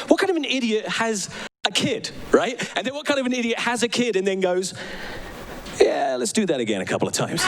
What kind of an idiot has a kid, right? And then what kind of an idiot has a kid and then goes, yeah, let's do that again a couple of times.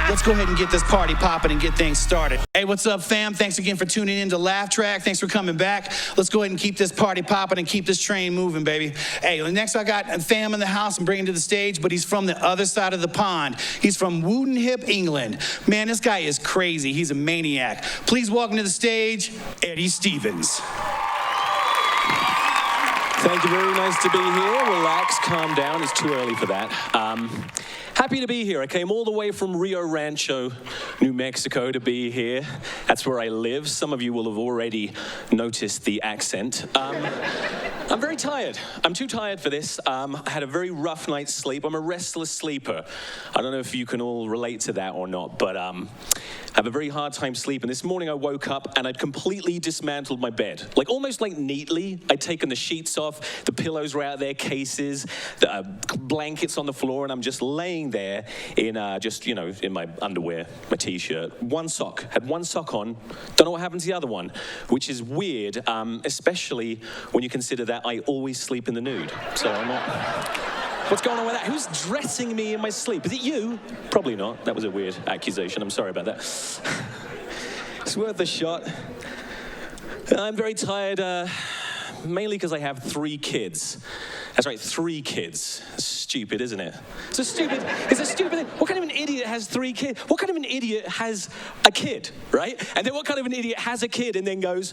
Let's go ahead and get this party popping and get things started. Hey, what's up, fam? Thanks again for tuning in to Laughtrac. Thanks for coming back. Let's go ahead and keep this party popping and keep this train moving, baby. Hey, next I got a fam in the house I'm bringing to the stage, but he's from the other side of the pond. He's from Woodenhip, England. Man, this guy is crazy. He's a maniac. Please welcome to the stage, Eddie Stevens. Thank you, very nice to be here. Relax, calm down, it's too early for that. Happy to be here. I came all the way from Rio Rancho, New Mexico to be here. That's where I live. Some of you will have already noticed the accent. I'm very tired. I'm too tired for this. I had a very rough night's sleep. I'm a restless sleeper. I don't know if you can all relate to that or not, but I have a very hard time sleeping. This morning I woke up and I'd completely dismantled my bed. Like almost like neatly. I'd taken the sheets off, the pillows were out of their cases, the blankets on the floor, and I'm just laying there in in my underwear, my t-shirt. Had one sock on. Don't know what happened to the other one, which is weird, especially when you consider that I always sleep in the nude. So I'm not... What's going on with that? Who's dressing me in my sleep? Is it you? Probably not. That was a weird accusation. I'm sorry about that. It's worth a shot. I'm very tired, mainly because I have 3 kids. That's right, 3 kids. That's stupid, isn't it? It's a stupid thing. What kind of an idiot has 3 kids? What kind of an idiot has a kid, right? And then what kind of an idiot has a kid and then goes,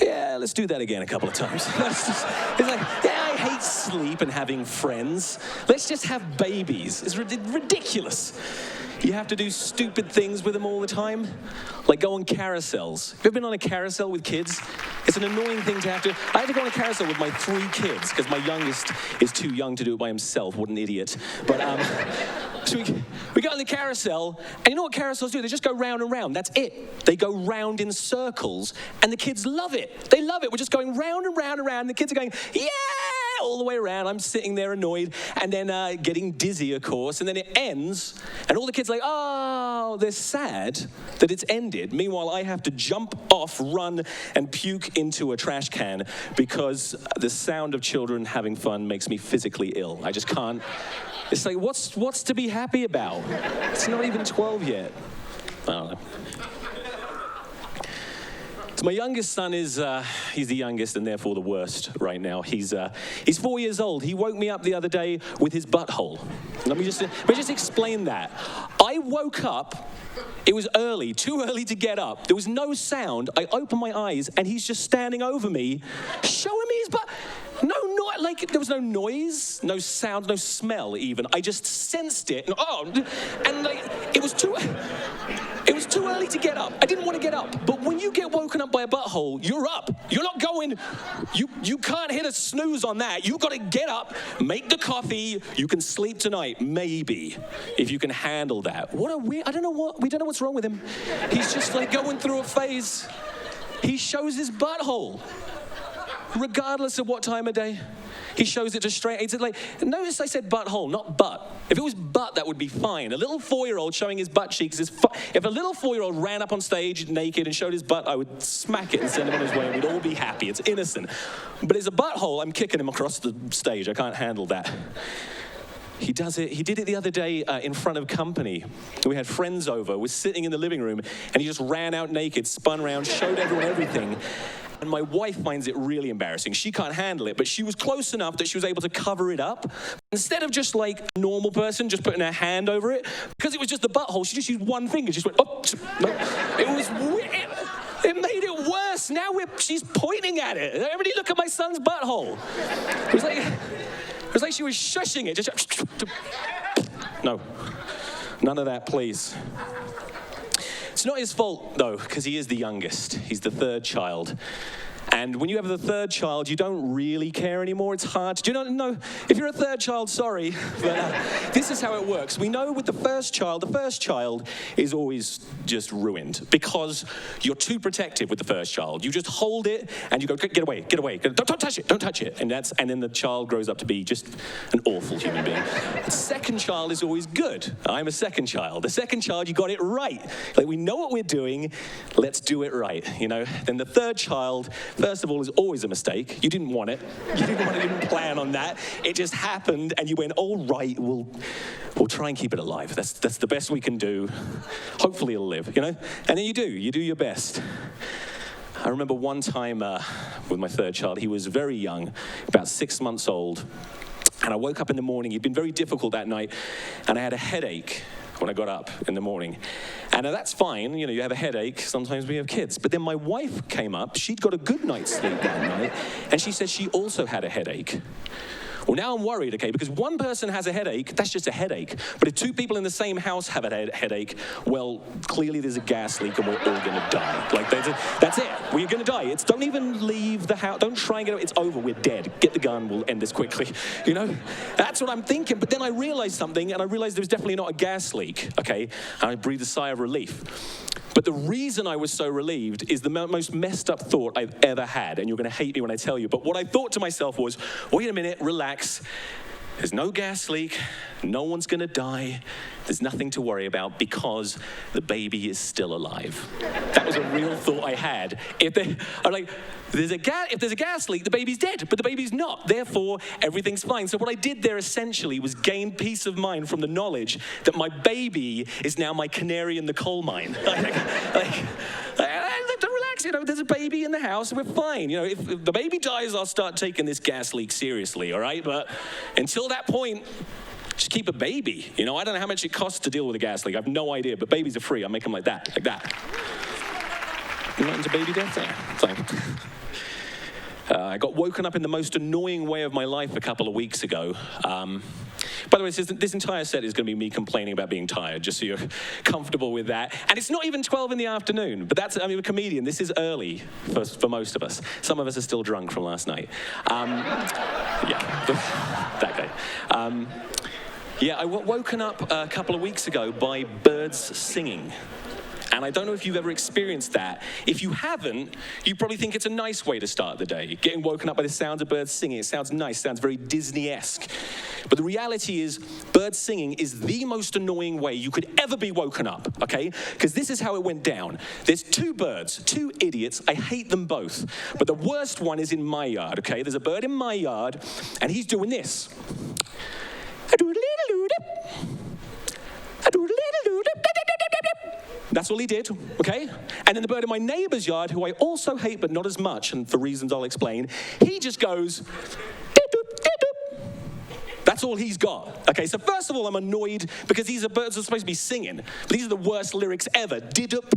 yeah, let's do that again a couple of times. It's like, yeah, I hate sleep and having friends. Let's just have babies. It's ridiculous. You have to do stupid things with them all the time, like go on carousels. Have you ever been on a carousel with kids? It's an annoying thing to have to... I had to go on a carousel with my 3 kids, because my youngest is too young to do it by himself. What an idiot. But, so we got on the carousel, and you know what carousels do? They just go round and round. That's it. They go round in circles, and the kids love it. They love it. We're just going round and round and round, and the kids are going, yeah! All the way around. I'm sitting there annoyed and then getting dizzy, of course, and then it ends and all the kids are like, oh, they're sad that it's ended. Meanwhile, I have to jump off, run, and puke into a trash can because the sound of children having fun makes me physically ill. I just can't. It's like, what's to be happy about? It's not even 12 yet. I don't know. So my youngest son is, he's the youngest and therefore the worst right now. He's 4 years old. He woke me up the other day with his butthole. Let me just explain that. I woke up, it was early, too early to get up. There was no sound. I opened my eyes and he's just standing over me, showing me his butt. There was no noise, no sound, no smell even. I just sensed it, and it was too early to get up. I didn't want to get up, but when you get woken up by a butthole, you're up. You're not going, you can't hit a snooze on that. You've got to get up, make the coffee, you can sleep tonight, maybe, if you can handle that. We don't know what's wrong with him. He's just like going through a phase. He shows his butthole, regardless of what time of day. He shows it to straight. It's like, notice I said butthole, not butt. If it was butt, that would be fine. A little 4-year-old showing his butt cheeks is fine. If a little 4-year-old ran up on stage naked and showed his butt, I would smack it and send him on his way, and we'd all be happy. It's innocent. But as a butthole, I'm kicking him across the stage. I can't handle that. He does it. He did it the other day in front of company. We had friends over. We're sitting in the living room, and he just ran out naked, spun around, showed everyone everything. And my wife finds it really embarrassing. She can't handle it, but she was close enough that she was able to cover it up. Instead of just like a normal person, just putting her hand over it, because it was just the butthole, she just used one finger. She just went, oh, no. It was weird. It made it worse. Now she's pointing at it. Everybody look at my son's butthole. It was like she was shushing it. Just, no, none of that, please. It's not his fault, though, because he is the youngest. He's the 3rd child. And when you have the 3rd child, you don't really care anymore. It's hard. Do you know? If you're a 3rd child, sorry, but this is how it works. We know with the first child is always just ruined because you're too protective with the first child. You just hold it and you go, get away. Don't touch it. And then the child grows up to be just an awful human being. The 2nd child is always good. I'm a 2nd child. The 2nd child, you got it right. Like, we know what we're doing. Let's do it right, you know? Then the 3rd child, First of all, is always a mistake. You didn't want it. You didn't plan on that. It just happened, and you went, all right, we'll try and keep it alive. That's the best we can do. Hopefully it'll live, you know? And then you do your best. I remember one time with my third child, he was very young, about 6 months old, and I woke up in the morning. He'd been very difficult that night, and I had a headache when I got up in the morning. And that's fine, you know, you have a headache, sometimes we have kids. But then my wife came up, she'd got a good night's sleep that night, and she said she also had a headache. Well, now I'm worried, okay, because one person has a headache, that's just a headache. But if two people in the same house have a headache, well, clearly there's a gas leak and we're all gonna die. Like, that's it, we're gonna die. Don't even leave the house, don't try and get it, it's over, we're dead. Get the gun, we'll end this quickly, you know? That's what I'm thinking, but then I realized something, and I realized there was definitely not a gas leak, okay? And I breathed a sigh of relief. But the reason I was so relieved is the most messed up thought I've ever had, and you're gonna hate me when I tell you, but what I thought to myself was, wait a minute, relax. There's no gas leak, no one's gonna die, there's nothing to worry about because the baby is still alive. That was a real thought I had. I'm like, if there's a gas leak, the baby's dead, but the baby's not. Therefore, everything's fine. So what I did there essentially was gain peace of mind from the knowledge that my baby is now my canary in the coal mine. Relax, you know, there's a baby in the house, we're fine. You know, if the baby dies, I'll start taking this gas leak seriously, all right? But until that point, just keep a baby. You know, I don't know how much it costs to deal with a gas leak. I have no idea, but babies are free. I'll make them like that, like that. You not into baby death? Yeah, fine. I got woken up in the most annoying way of my life a couple of weeks ago. By the way, this entire set is going to be me complaining about being tired, just so you're comfortable with that. And it's not even 12 in the afternoon, but I'm a comedian. This is early for most of us. Some of us are still drunk from last night. Yeah, that guy. Yeah, I got woken up a couple of weeks ago by birds singing. And I don't know if you've ever experienced that. If you haven't, you probably think it's a nice way to start the day. Getting woken up by the sounds of birds singing, it sounds nice, sounds very Disney-esque. But the reality is, birds singing is the most annoying way you could ever be woken up, okay? Because this is how it went down. There's two birds, two idiots, I hate them both. But the worst one is in my yard, okay? There's a bird in my yard, and he's doing this. That's all he did, okay? And then the bird in my neighbor's yard, who I also hate, but not as much, and for reasons I'll explain, he just goes, that's all he's got. Okay, so first of all, I'm annoyed because these are birds that are supposed to be singing. But these are the worst lyrics ever. Did-up.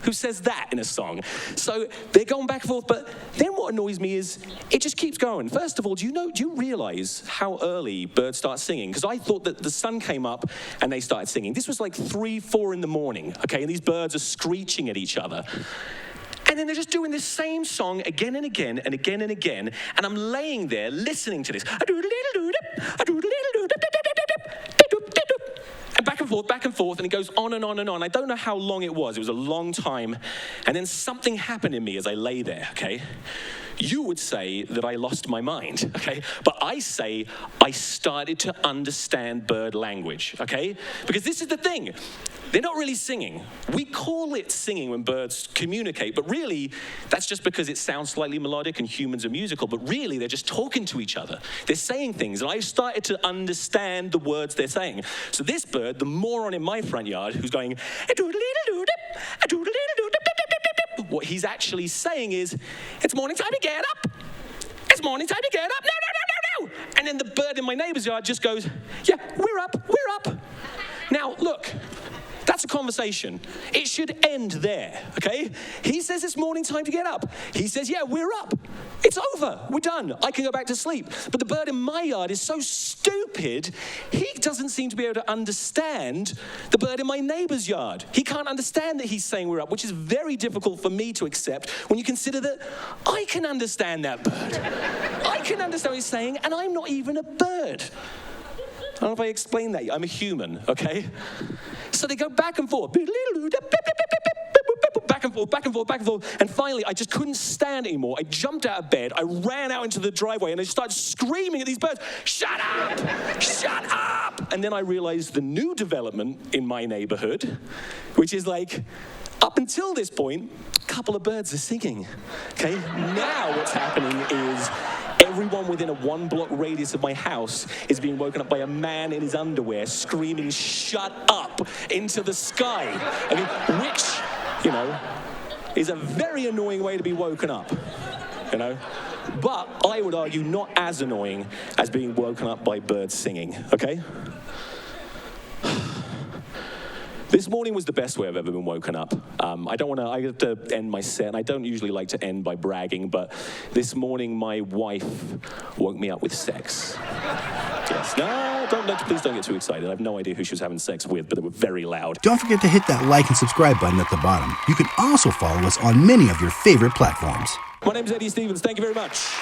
Who says that in a song? So they're going back and forth, but then what annoys me is it just keeps going. First of all, do you realize how early birds start singing? Because I thought that the sun came up and they started singing. This was like 3, 4 in the morning, okay? And these birds are screeching at each other. And then they're just doing this same song again and again and again and again. And I'm laying there listening to this. And back and forth, and it goes on and on and on. I don't know how long it was. It was a long time. And then something happened in me as I lay there, okay? You would say that I lost my mind, okay? But I say I started to understand bird language, okay? Because this is the thing. They're not really singing. We call it singing when birds communicate, but really, that's just because it sounds slightly melodic and humans are musical, but really, they're just talking to each other. They're saying things, and I started to understand the words they're saying. So this bird, the moron in my front yard, who's going, what he's actually saying is, it's morning time to get up. It's morning time to get up. No. And then the bird in my neighbor's yard just goes, yeah, we're up. Now, look. That's a conversation. It should end there, okay? He says it's morning time to get up. He says, yeah, we're up. It's over. We're done. I can go back to sleep. But the bird in my yard is so stupid, he doesn't seem to be able to understand the bird in my neighbor's yard. He can't understand that he's saying we're up, which is very difficult for me to accept when you consider that I can understand that bird. I can understand what he's saying, and I'm not even a bird. I don't know if I explained that. I'm a human, okay? So they go back and forth. Back and forth. And finally, I just couldn't stand anymore. I jumped out of bed. I ran out into the driveway, and I started screaming at these birds, shut up! Shut up! And then I realized the new development in my neighborhood, which is like, Up until this point, a couple of birds are singing. Okay, now what's happening is everyone within a 1-block radius of my house is being woken up by a man in his underwear screaming, "Shut up," into the sky. Okay, which, you know, is a very annoying way to be woken up, you know? But I would argue not as annoying as being woken up by birds singing, okay? This morning was the best way I've ever been woken up. I have to end my set, and I don't usually like to end by bragging, but this morning my wife woke me up with sex. Yes, please don't get too excited. I have no idea who she was having sex with, but they were very loud. Don't forget to hit that like and subscribe button at the bottom. You can also follow us on many of your favorite platforms. My name's Eddie Stevens. Thank you very much.